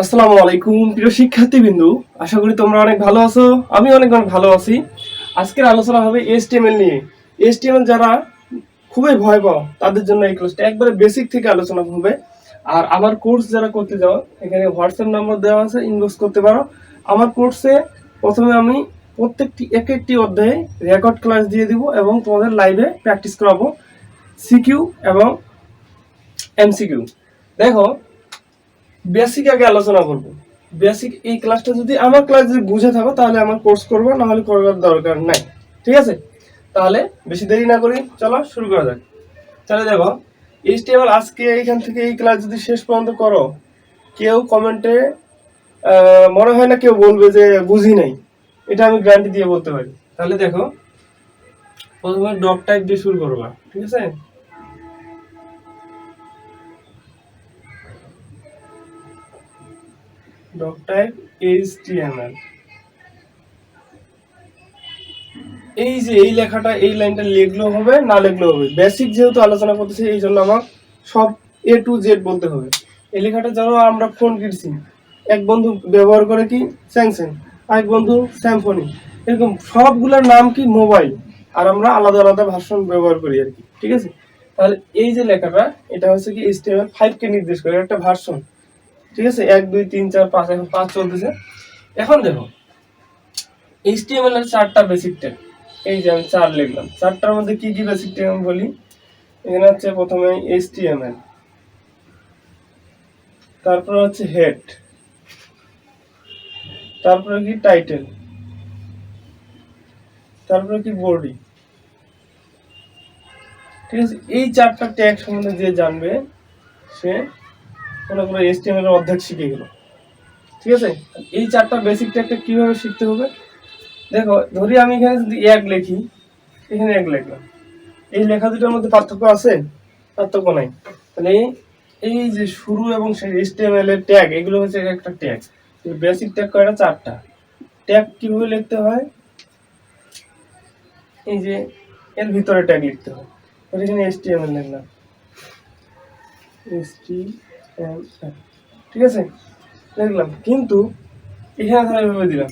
আসসালামু আলাইকুম প্রিয় শিক্ষার্থীবৃন্দু, আশা করি তোমরা অনেক ভালো আছো। আমি অনেক ভালো আছি। আজকের আলোচনা হবে এইচটিএমএল নিয়ে। এইচটিএমএল যারা খুবই ভয় পাও তাদের জন্য এই ক্লাসটা একবারে বেসিক থেকে আলোচনা হবে। আর আমার কোর্স যারা করতে যাও, এখানে হোয়াটসঅ্যাপ নাম্বার দেওয়া আছে, ইনবক্স করতে পারো। আমার কোর্সে প্রথমে আমি প্রত্যেকটি এক একটি অধ্যায়ে রেকর্ড ক্লাস দিয়ে দিব এবং তোমাদের লাইভে প্র্যাকটিস করাবো সিকিউ এবং এমসিকিউ। দেখো, বেসিক আগে আলোচনা করব। বেসিক এই ক্লাসটা যদি আমার ক্লাস যদি বুঝে থাকো তাহলে আমার কোর্স করবো, না হলে করার দরকার নাই। ঠিক আছে, তাহলে বেশি দেরি না করি চলো শুরু করা যাক। তাহলে দেখো, এইচটিএমএল আজকে এইখান থেকে এই ক্লাস যদি শেষ পর্যন্ত করো, কেউ কমেন্টে মনে হয় না কেউ বলবে যে বুঝি নাই, এটা আমি গ্যারান্টি দিয়ে বলতে পারি। তাহলে দেখো, প্রথমে ডক টাইপ দিয়ে শুরু করবা। ঠিক আছে, ডক টাইপ এইচটিএমএল। এই যে এই লেখাটা, এই লাইনটা লিখলেও হবে, না লিখলেও হবে। বেসিক যেহেতু আলোচনা করতেছি, এই জন্য আমার সব এ টু জেড বলতে হবে। এই লেখাটা যেন আমরা ফোন কিনছি, এক বন্ধু ব্যবহার করে কি স্যামসাং, আরেক বন্ধু স্যামফোনি, এরকম সবগুলোর নাম কি মোবাইল, আর আমরা আলাদা আলাদা ভার্সন ব্যবহার করি আর কি। ঠিক আছে, তাহলে এই যে লেখাটা, এটা হচ্ছে কি HTML5 কে নির্দেশ করে একটা ভার্সন। ঠিক আছে, 1 2 3 4 5, এখন 5 চলতেছে। এখন দেখো, HTML এর 4টা বেসিক ট্যাগ। এই যে আমি 4 লিখলাম, 4টার মধ্যে কি কি বেসিক ট্যাগ আমি বলি। এখানে হচ্ছে প্রথমে HTML, তারপর হচ্ছে হেড, তারপরে কি টাইটেল, তারপরে কি বডি। ঠিক আছে, এই 4টা ট্যাগ সম্বন্ধে যে জানবে সে মনে করো HTML এর অর্ধেক শিখে গেল। ঠিক আছে, এই 4টা বেসিক ট্যাগটা কিভাবে শিখতে হবে। দেখো, ধরি আমি এখানে যদি এক লিখি, এখানে এক লিখলাম, এই লেখা দুটোর মধ্যে পার্থক্য আছে? পার্থক্য নাই। তাহলে এই যে শুরু এবং শেষ HTML এর ট্যাগ, এগুলো হচ্ছে একটা ট্যাগ। বেসিক ট্যাগ কয়টা? 4টা। ট্যাগ কিভাবে লিখতে হয়, এই যে এর ভিতরে ট্যাগ লিখতে হয়। এখানে HTML লিখলাম, HTML, ঠিক আছে, লিখলাম। কিন্তু এখানে ধরো এভাবে দিলাম,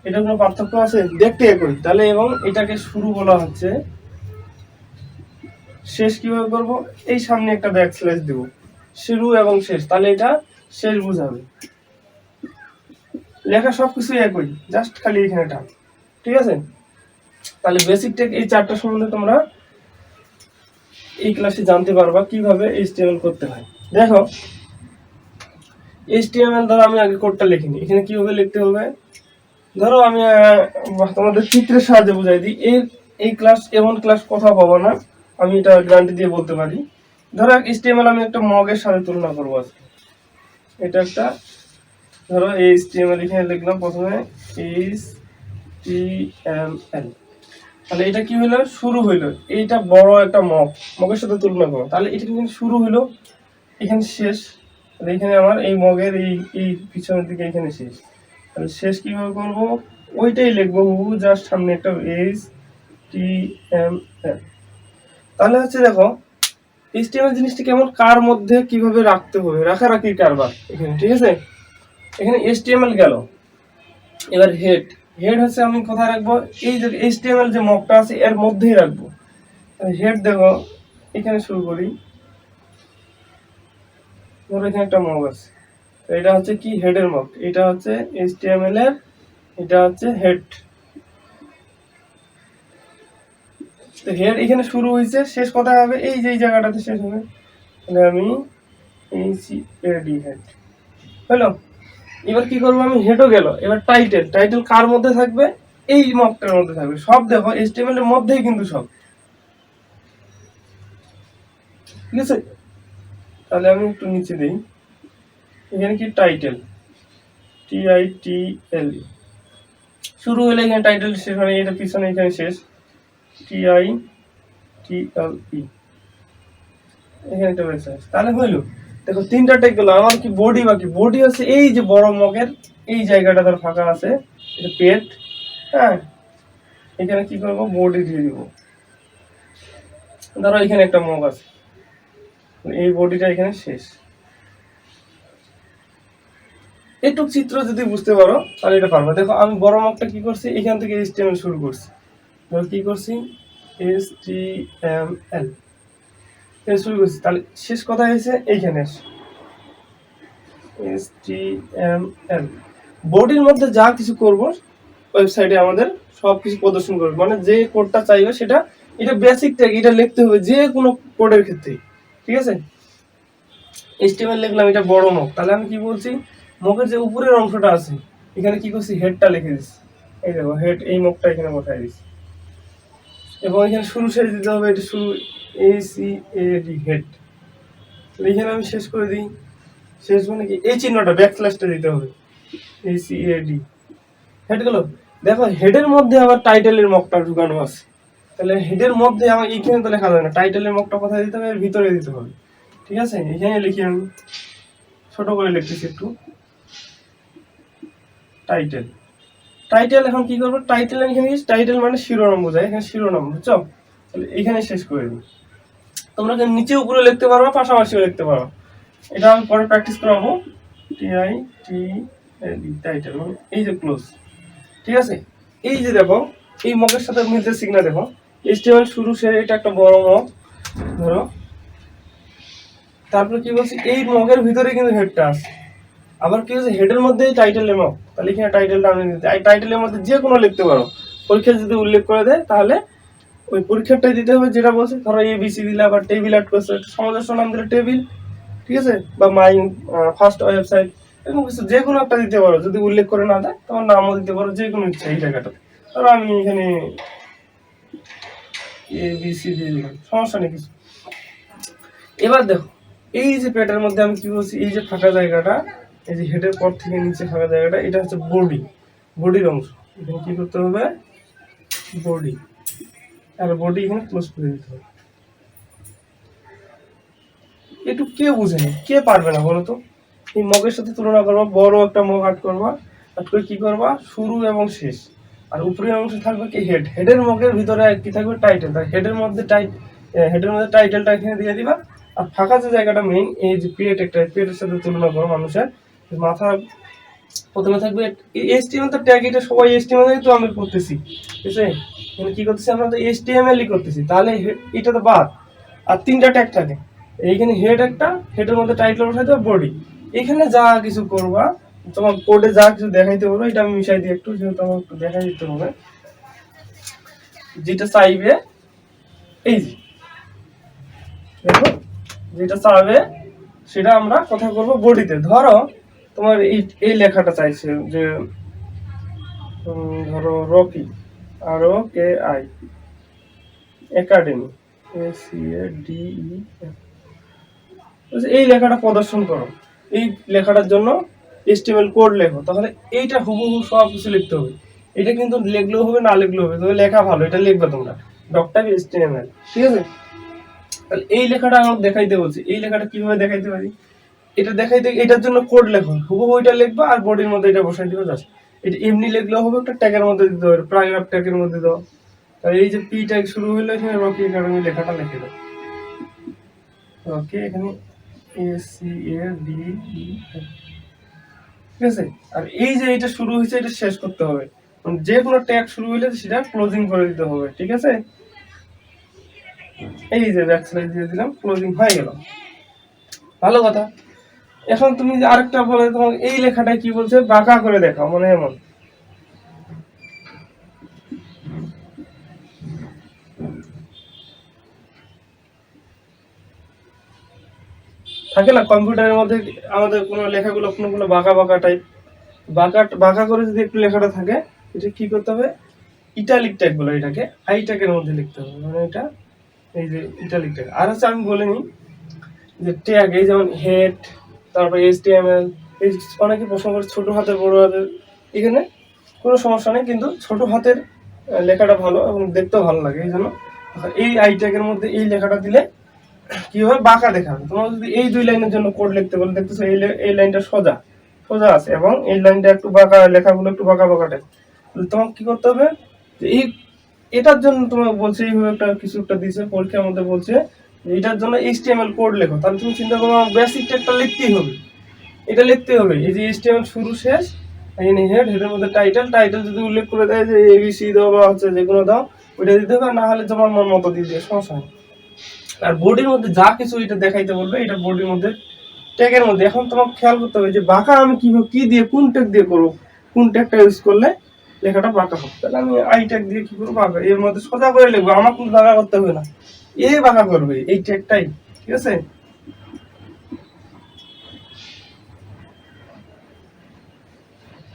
এটা কোনো পার্থক্য আছে? দেখতে একই তাহলে। এবং এটাকে শুরু বলা হচ্ছে, শেষ কিভাবে করব, এই সামনে একটা ব্যাকস্ল্যাশ দেব, শুরু এবং শেষ, তাহলে এটা শেষ বোঝাবে। লেখা সবকিছু একই, জাস্ট খালি এখানে টান। ঠিক আছে, তাহলে বেসিক টেক এই 4টা সম্বন্ধে তোমরা এই ক্লাসে জানতে পারবা কিভাবে HTML করতে হয়। দেখো, HTML ধরো আমি আগে কোডটা লিখিনি, এখানে কিভাবে লিখতে হবে। ধরো আমি তোমাদের চিত্রের সাহায্যে বুঝাই দিই। এই ক্লাস এমন ক্লাস কোথাও পাবো না, আমি এটা গ্যারান্টি দিয়ে বলতে পারি। ধরো HTML আমি একটা মগের সাথে তুলনা করবো আজকে। এটা একটা, ধরো HTML এখানে লিখলাম প্রথমে HTML, তাহলে এটা কি হলো, শুরু হইলো। এইটা বড় একটা মগের সাথে তুলনা করো, তাহলে এটা কিন্তু শুরু হইলো, এখানে শেষ। তাহলে এখানে আমার এই মগের এই পিছনের দিকে এখানে শেষ। তাহলে শেষ কিভাবে করবো, ওইটাই লিখবো, জাস্ট সামনে একটা HTML। তাহলে হচ্ছে দেখো, HTML জিনিসটা কেমন, কার মধ্যে কিভাবে রাখতে হবে, রাখারাখি কারবার এখানে। ঠিক আছে, এখানে HTML গেল। এবার হেড, হেড হচ্ছে আমি কোথায় রাখবো, এই যে HTML যে মগটা আছে এর মধ্যেই রাখবো। হেড দেখো, এখানে শুরু করি, ধরো এখানে একটা মগ আছে, এটা হচ্ছে কি হেডের মগ, এটা হচ্ছে HTML এর, এটা হচ্ছে হেড। তো হেড এখানে শুরু হয়েছে, শেষ কোথায় হবে, এই যে এই জায়গাটাতে শেষ হবে। তাহলে আমি HEAD, হেড হলো। এবার কি করবো, আমি হেডও গেল। এবার টাইটেল, টাইটেল কার মধ্যে থাকবে, এই মগটার মধ্যে থাকবে। সব দেখো HTML এর মধ্যেই কিন্তু সব। ঠিক আছে, তাহলে আমি একটু নিচে দিই, এখানে কি টাইটেল, TITLE, শুরু হলে এখানে টাইটেল, শেষ মানে এটা পিছনে এখানে শেষ, TITLE, এখানে একটা ব্যাকস্ল্যাশ, তাহলে হইলো। দেখো 3টা ট্যাগ গেল। আমার কি বডি বাকি, বডি আছে এই যে বড় মগের এই জায়গাটা ধর ফাঁকা আছে, এটা পেট। হ্যাঁ, এখানে কি করবো, বডি দিয়ে দিব। ধরো এখানে একটা মগ আছে, এই বডিটা এখানে শেষ। একটু চিত্র যদি বুঝতে পারো তাহলে এটা পারবে। দেখো আমি বড় মগটা কি করছি, এখান থেকে HTML শুরু করছি, ধরো কি করছি HTML শুরু করছি, তাহলে শেষ কথা হয়েছে এইখানে HTML। বডির মধ্যে যা কিছু করব ওয়েবসাইটে আমাদের সবকিছু প্রদর্শন করবে, মানে যে কোডটা চাইবে সেটা, এটা বেসিক ট্যাগ, এটা লিখতে হবে যে কোনো কোডের ক্ষেত্রে, ঠিক আছে। HTML লিখলাম, এটা বড় মগ, তাহলে আমি কি বলছি, মগের যে উপরের অংশটা আছে এখানে কি করছি, হেডটা লিখে দিচ্ছি, এই দেখো হেড, এই মগটা এখানে বসাই দিচ্ছি, এবং এখানে শুরু শেষ দিতে হবে, এটা শুরু ACAD হেড, এখানে আমি শেষ করে দিই, শেষ মানে কি এই চিহ্নটা ব্যাকস্ল্যাশটা দিতে হবে, ACAD হেড গেল। দেখো হেডের মধ্যে আবার টাইটেলের মগটা ঢুকানো আছে, তাহলে হেডের মধ্যে আমার এইখানে তো লেখা যাবে না, টাইটেলের মগটা কোথায় দিতে হবে, এর ভিতরে দিতে হবে, ঠিক আছে। এখানে লিখি, আমি ছোট করে লিখতেছি একটু, টাইটেল। টাইটেল এখন কি করবো, টাইটেল এখানে টাইটেল মানে শিরোনাম বোঝায়, এখানে শিরোনাম, বুঝছো, তাহলে এখানে শেষ করে দিই। তোমরা নিচে উপরে লিখতে পারো, পাশাপাশিও লিখতে পারো, এটা আমি পরে প্র্যাকটিস করাবো। টাইটেল এই যে ক্লোজ, ঠিক আছে। এই যে দেখো এই মগের সাথে মিলতে সিগনা, দেখো HTML শুরু শেষ, এটা একটা বড় মগ ধরো, তারপরে কি বলছি, এই মগের ভিতরে কিন্তু হেডটা আছে, আবার কি হচ্ছে হেডের মধ্যেই টাইটেলের মগ, তাহলে এখানে টাইটেলটা আমি দিতে, এই টাইটেলের মধ্যে যে কোনো লিখতে পারো, পরীক্ষা যদি উল্লেখ করে দেয় তাহলে ওই পরীক্ষাটাই দিতে হবে যেটা বলছে, ধরো ABC দিলে, আবার টেবিল অ্যাড করছে, সমাজস্য নাম দিলে টেবিল, ঠিক আছে, বা মাই ফার্স্ট ওয়েবসাইট, এরকম কিছু যে কোনো একটা দিতে পারো, যদি উল্লেখ করে না দেয় তোমার নামও দিতে পারো, যে কোনো ইচ্ছা এই জায়গাটাতে। ধরো আমি এখানে ABC দিয়ে দিলাম, সমস্যা নেই কিছু। এবার দেখো এই যে প্যাটার মধ্যে আমি কি বলছি, এই যে ফাঁকা জায়গাটা, এই যে হেডের পর থেকে নিচে ফাঁকা জায়গাটা, এটা হচ্ছে বডি, বডির অংশ, এখানে কি করতে হবে, বডি, আর বডি এখানে ক্লোজ করে দিতে হবে। একটু কে বুঝে না, কে পারবে না বলো তো, এই মগের সাথে তুলনা করবা, বড় একটা মগ আট করবা, আট করে কি করবা, শুরু এবং শেষ, আর উপরের অংশ থাকবে কি হেড, হেডের মগের ভিতরে কি থাকবে, টাইটেল, তাই হেডের মধ্যে টাইটেলটা এখানে দিয়ে দিবা, আর ফাঁকা যে জায়গাটা মেইন, এই যে পেট, একটা পেটের সাথে তুলনা করো, মানুষের মাথা প্রথমে থাকবে HTML, তো ট্যাগ, এটা সবাই HTML তো আমি করতেছি, ঠিক আছে, মানে কি করতেছি, আমরা তো HTML করতেছি, তাহলে এটা তো বাদ, আর তিনটা ট্যাগ থাকে, এইখানে হেড একটা, হেডের মধ্যে টাইটেল বসাইতে হবে, বডি, এখানে যা কিছু করবা, তোমার কোডে যা কিছু দেখাইতে পারবো, এটা আমি মিশাই দিই একটু, যেহেতু আমার একটু দেখাই দিতে হবে, যেটা চাইবে, এই যে দেখো যেটা চাইবে সেটা আমরা কথা করবো বডিতে। ধরো তোমার এই এই লেখাটা চাইছে যে ধরো রকি, ROKI, একাডেমি, ACADE, এই লেখাটা প্রদর্শন করো, এই লেখাটার জন্য HTML কোড লেখো, তাহলে এইটা হুবহু সব কিছু লিখতে হবে, এটা কিন্তু লিখলেও হবে না লিখলেও হবে, তবে লেখা ভালো, এটা লিখবে তোমরা, ডক্টর HTML, ঠিক আছে। তাহলে এই লেখাটা আমাকে দেখাইতে বলছি, এই লেখাটা কিভাবে দেখাইতে পারি, এটা দেখাইতে, এটার জন্য কোড লেখো, হুবহু এটা লিখবা, আর বডির মধ্যে এটা বসাই দিবে, জাস্ট এটা এমনি লিখলেও হবে, একটা ট্যাগের মধ্যে দিতে হবে, প্যারাগ্রাফ ট্যাগের মধ্যে দাও, তাহলে এই যে পি ট্যাগ শুরু হইলো, এখানে রকি একাডেমি লেখাটা লিখে দাও, ওকে, এখানে ACADE, ঠিক আছে। আর এই যে এটা শুরু হয়েছে, এটা শেষ করতে হবে, যে কোনো ট্যাগ শুরু হইলে সেটা ক্লোজিং করে দিতে হবে, ঠিক আছে। এই যে ব্যাকস্ল্যাশ দিয়ে দিলাম, ক্লোজিং হয়ে গেল, ভালো কথা। এখন তুমি আরেকটা বলে, তোমার এই লেখাটা কি বলছে, বাঁকা করে দেখাও, মানে এমন থাকে না কম্পিউটারের মধ্যে, আমাদের কোনো লেখাগুলো কোনোগুলো বাঁকা বাঁকা টাইপ, বাঁকা বাঁকা করে যদি একটু লেখাটা থাকে, এটা কি করতে হবে, ইটালিক ট্যাগ বলে, এটাকে আই ট্যাগের মধ্যে লিখতে হবে, মানে এটা এই যে ইটালিক ট্যাগ। আর হচ্ছে আমি বলে নিই যে ট্যাগ, এই যেমন হেড, তারপর HTML, এই অনেকে প্রশ্ন করে ছোট হাতের বড় হাতের, এখানে কোনো সমস্যা নেই, কিন্তু ছোট হাতের লেখাটা ভালো এবং দেখতেও ভালো লাগে, এই জন্য এই আই ট্যাগের মধ্যে এই লেখাটা দিলে কি হবে, বাঁকা দেখাবে। তোমার যদি এই দুই লাইনের জন্য কোড লিখতে বলে, দেখতেছো এই লাইনটা সোজা সোজা আছে, এবং এই লাইনটা একটু বাঁকা, লেখাগুলো একটু বাঁকা বাঁকা টাইপ, তোমাকে কি করতে হবে, যে এই এটার জন্য তোমাকে বলছে, এইভাবে একটা কিছু একটা দিছে পরীক্ষার মধ্যে, বলছে এটার জন্য HTML কোড লেখো, তাহলে তুমি চিন্তা করো বেসিকটা একটা লিখতেই হবে, এটা লিখতে হবে। এই যে HTML শুরু শেষ, এখানে হেড, হেডের মধ্যে টাইটেল, টাইটেল যদি উল্লেখ করে দেয় যে ABC দাও বা হচ্ছে যে কোনো দাও, ওইটা দিতে হবে, না হলে তোমার মন মতো দিয়ে দিয়ে সমস্যা নেই। আর বডির মধ্যে যা কিছু এটা দেখাইতে বলবে, এটা বডির মধ্যে ট্যাগের মধ্যে। এখন তোমাকে খেয়াল করতে হবে যে বাঁকা আমি কিভাবে কি দিয়ে কোন ট্যাগ দিয়ে করবো, কোন ট্যাগটা ইউজ করলে লেখাটা বাঁকা হবে। তাহলে আমি আই ট্যাগ দিয়ে কি করবো, বাঁকা এর মধ্যে সোজা করে লিখবো, আমার কোনো বাঁকা করতে হবে না, এ বাঁকা করবে এই ট্যাগটাই। ঠিক আছে,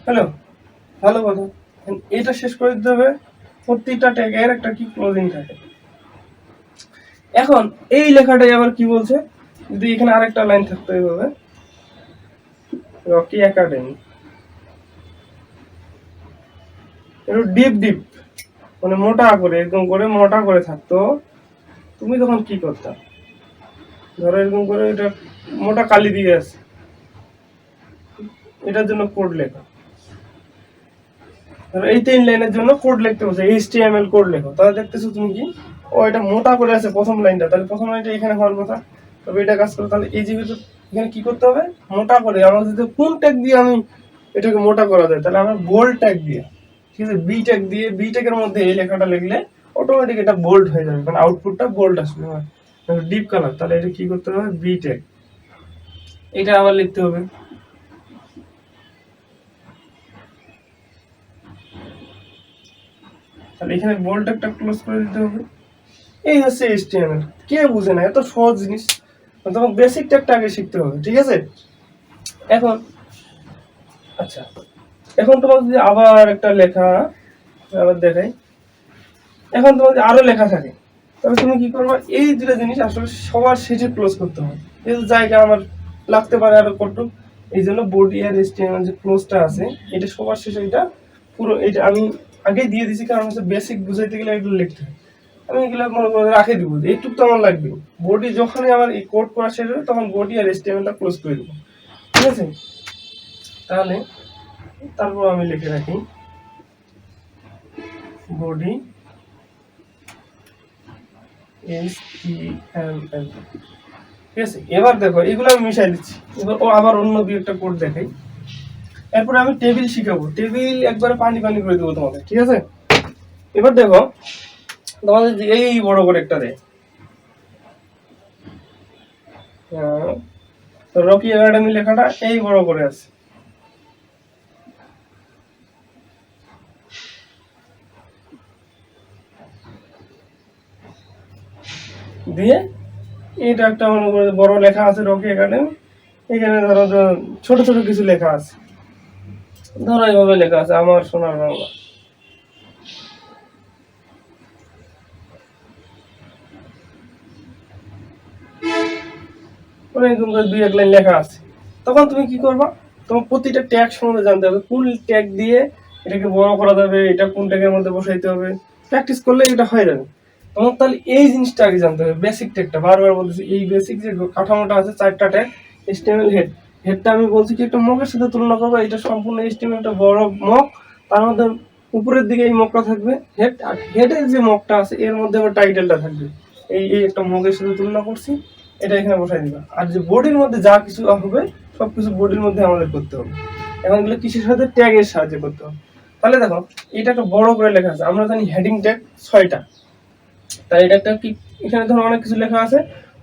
হ্যালো, ভালো কথা। এটা শেষ করে দিতে হবে। প্রত্যেকটা ট্যাগের একটা কি ক্লোজিং থাকে। এখন এই লেখাটাই আবার কি বলছে, যদি এখানে আরেকটা লাইন থাকতে হবে, রকি একাডেমি, একটু ডিপ ডিপ মানে মোটা করে, এরকম করে মোটা করে থাকতো, তুমি তখন কি করতা, ধরো এরকম করে এটা মোটা কালি দিয়ে আছে, এটার জন্য কোড লেখা, ধরো এই 3 লাইনের জন্য কোড লিখতে বলছে, HTML কোড লেখো। তাহলে দেখতেছো তুমি কি, ও এটা মোটা করে আছে প্রথম লাইনটা, তাহলে প্রথম লাইনটা এখানে হওয়ার কথা, তবে এটা কাজ করে। তাহলে এই যেহেতু এখানে কি করতে হবে, মোটা করে। আমার যদি কোন ট্যাগ দিয়ে আমি এটাকে মোটা করা যায়, তাহলে আমার বোল্ড ট্যাগ দিয়ে, ঠিক আছে, বি ট্যাগ দিয়ে, বি ট্যাগের মধ্যে এই লেখাটা লিখলে অটোমেটিক এটা বোল্ড হয়ে যাবে, কারণ আউটপুটটা বোল্ড আসবে, ডিপ কালার। তাহলে এটা কি করতে হবে, বি ট্যাগ, এটা আবার লিখতে হবে। তাহলে এখানে বোল্ড একটা ক্লোজ করে দিতে হবে। এই হচ্ছে HTML। কে বুঝে না, এত সহজ জিনিস, তোমাকে বেসিক ট্যাগটা আগে শিখতে হবে। ঠিক আছে, এখন আচ্ছা, এখন তোমাকে যদি আবার একটা লেখা আবার দেখাই, এখন তোমার যদি আরো লেখা থাকে, তবে তুমি কি করবে, এই দুটো জিনিস আসলে সবার শেষে ক্লোজ করতে হবে। এই জায়গা আমার লাগতে পারে আরো কটুক, এই জন্য বডি আর HTML যে ক্লোজটা আছে, এটা সবার শেষে, এটা পুরো এটা আমি আগে দিয়ে দিছি, কারণ হচ্ছে বেসিক বুঝাইতে গেলে এগুলো লিখতে হয়। আমি এগুলো মনে করে রাখে দিব, এইটুক তো আমার লাগবে। বডি যখনই আমার এই কোড করা শেষ হবে, তখন বডি আর HTML-টা ক্লোজ করে দেবো। ঠিক আছে, তাহলে তারপর আমি লিখে রাখি বডি HTML। ঠিক আছে, এবার দেখো এগুলো আমি মিশাই দিচ্ছি। এবার ও আবার অন্য দুই একটা কোড দেখাই। এরপরে আমি টেবিল শিখাবো, টেবিল একবারে পানি পানি করে দেবো তোমাদের। ঠিক আছে, এবার দেখো তোমাদের এই বড় করে একটা দেয়, রকি একাডেমি লেখাটা এই বড় করে আছে, দিয়ে এটা একটা মনে করে বড় লেখা আছে রকি একাডেমি, এখানে ধরো ছোট ছোট কিছু লেখা আছে, ধরো এইভাবে লেখা আছে আমার সোনার বাংলা, এরকম করে 2-1 লাইন লেখা আছে। তখন তুমি কি করবা, তোমার প্রতিটা ট্যাগ সম্বন্ধে জানতে হবে, কোন ট্যাগ দিয়ে এটাকে বড় করা যাবে, এটা কোন ট্যাগের মধ্যে বসাইতে হবে। প্র্যাকটিস করলে এটা হয়ে যাবে তোমার। তাহলে এই জিনিসটা আগে জানতে হবে, বেসিক ট্যাগটা। বারবার বলতেছি, এই বেসিক যে কাঠামোটা আছে 4টা ট্যাগ, HTML হেড, হেডটা আমি বলছি কি একটা মকের সাথে তুলনা করবো, এটা সম্পূর্ণ HTML একটা বড় মক, তার মধ্যে উপরের দিকে এই মকটা থাকবে হেড, আর হেডের যে মকটা আছে এর মধ্যে আবার টাইটেলটা থাকবে। এই এই একটা মকের সাথে তুলনা করছি, এটা এখানে বসাই দিবা। আর যে বডির মধ্যে যা কিছু হবে সবকিছু বডির মধ্যে আমাদের করতে হবে। এখন এগুলো কিসের সাথে, ট্যাগের সাহায্যে করতে হবে। তাহলে দেখো এটা একটা বড় করে লেখা আছে, আমরা জানি হেডিং ট্যাগ 6টা, তাই এটা একটা কি, এখানে ধরো অনেক কিছু লেখা আছে,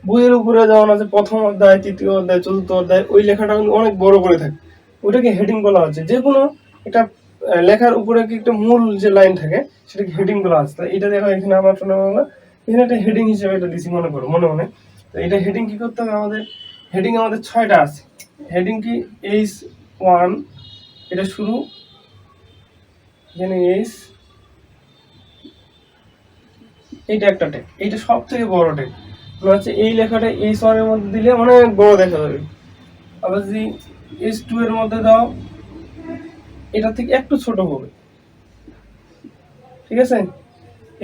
বইয়ের উপরে যেমন আছে প্রথম অধ্যায়, তৃতীয় অধ্যায়, চতুর্থ অধ্যায়, ওই লেখাটা কিন্তু অনেক বড় করে থাকে, ওইটাকে হেডিং বলা হচ্ছে। যে কোনো একটা লেখার উপরে কি একটা মূল যে লাইন থাকে সেটাকে হেডিং বলা আছে। তাই এটা দেখো এখানে আমার শোনা বাংলা, এখানে একটা হেডিং হিসেবে এটা দিছি মনে করো, মনে মনে। তো এটা হেডিং কি করতে হবে, আমাদের হেডিং আমাদের 6টা আছে। হেডিং কি, H1, এটা শুরু, এখানে H, এইটা একটা ট্যাগ, এইটা সব থেকে বড় ট্যাগ। হচ্ছে এই লেখাটা H1 এর মধ্যে দিলে অনেক বড় দেখা যাবে। আবার যদি H2 এর মধ্যে দাও, এটা থেকে একটু ছোট হবে। ঠিক আছে,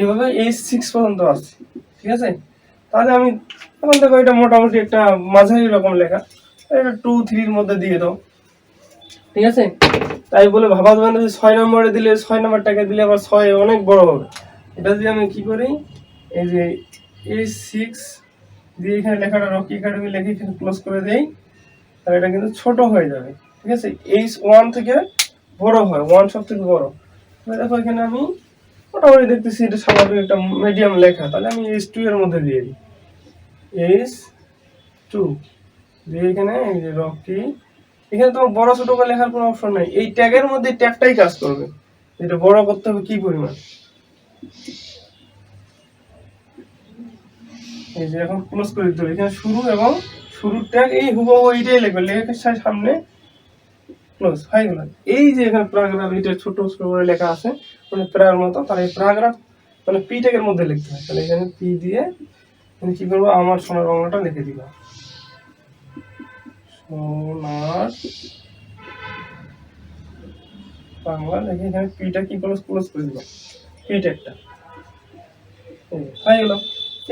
এইভাবে H6 পর্যন্ত আছে। ঠিক আছে, তাহলে আমি এখন দেখো এটা মোটামুটি একটা মাঝারি রকম লেখা, এটা 2-3 এর মধ্যে দিয়ে দাও। ঠিক আছে, তাই বলে ভাবা যাবে না যে 6 নম্বরে দিলে, 6 নম্বরটাকে দিলে আবার 6 অনেক বড় হবে। এটা যদি আমি কি করি, এই যে H6 দিয়ে এখানে লেখাটা রকি একাডেমি লিখে এখানে ক্লোজ করে দেই, তাহলে এটা কিন্তু ছোট হয়ে যাবে, ঠিক আছে। H1 থেকে বড় হয়, 1 সব থেকে বড়। দেখো এখানে আমি মোটামুটি দেখতেছি এটা স্বাভাবিক একটা মিডিয়াম লেখা, তাহলে আমি H2 এর মধ্যে দিয়ে দিই, H2 দিয়ে এখানে এই যে রকি। এখানে তোমার বড় ছোট করে লেখার কোনো অপশন নাই, এই ট্যাগের মধ্যে ট্যাগটাই কাজ করবে। এটা বড় করতে হবে কি পরিমাণ, এই যে এখন ক্লোজ করে দিতে হবে। এখানে শুরু এবং শুরুর ট্যাগ এই হুবহু এইটাই লিখবে, লেখার সামনে ক্লোজ হয়ে গেল। এই যে এখানে প্যারাগ্রাফ এটা ছোট ছোট করে লেখা আছে মানে প্যারার মতো, তাহলে এই প্যারাগ্রাফ মানে পি ট্যাগের মধ্যে লিখতে হয়। তাহলে এখানে পি দিয়ে আমি কি করবো, আমার সোনার বাংলাটা লিখে দিলাম, সোনার বাংলা লিখে এখানে পিটা কি ক্লোজ ক্লোজ করে দিলাম, পি ট্যাগটা হয়ে গেল।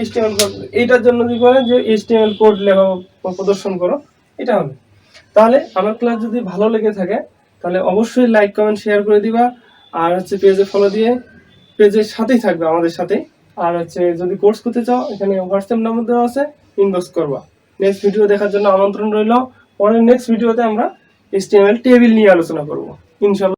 HTML কোড এইটার জন্য কি করে যে HTML কোড লেখা প্রদর্শন করো, এটা হবে। তাহলে আমার ক্লাস যদি ভালো লেগে থাকে তাহলে অবশ্যই লাইক কমেন্ট শেয়ার করে দিবা, আর হচ্ছে পেজে ফলো দিয়ে পেজের সাথেই থাকবে আমাদের সাথে। আর হচ্ছে যদি কোর্স করতে চাও এখানে হোয়াটসঅ্যাপ নাম্বার দেওয়া আছে, ইনবক্স করবা। নেক্সট ভিডিও দেখার জন্য আমন্ত্রণ রইল। পরের নেক্সট ভিডিওতে আমরা HTML টেবিল নিয়ে আলোচনা করব ইনশাআল্লাহ।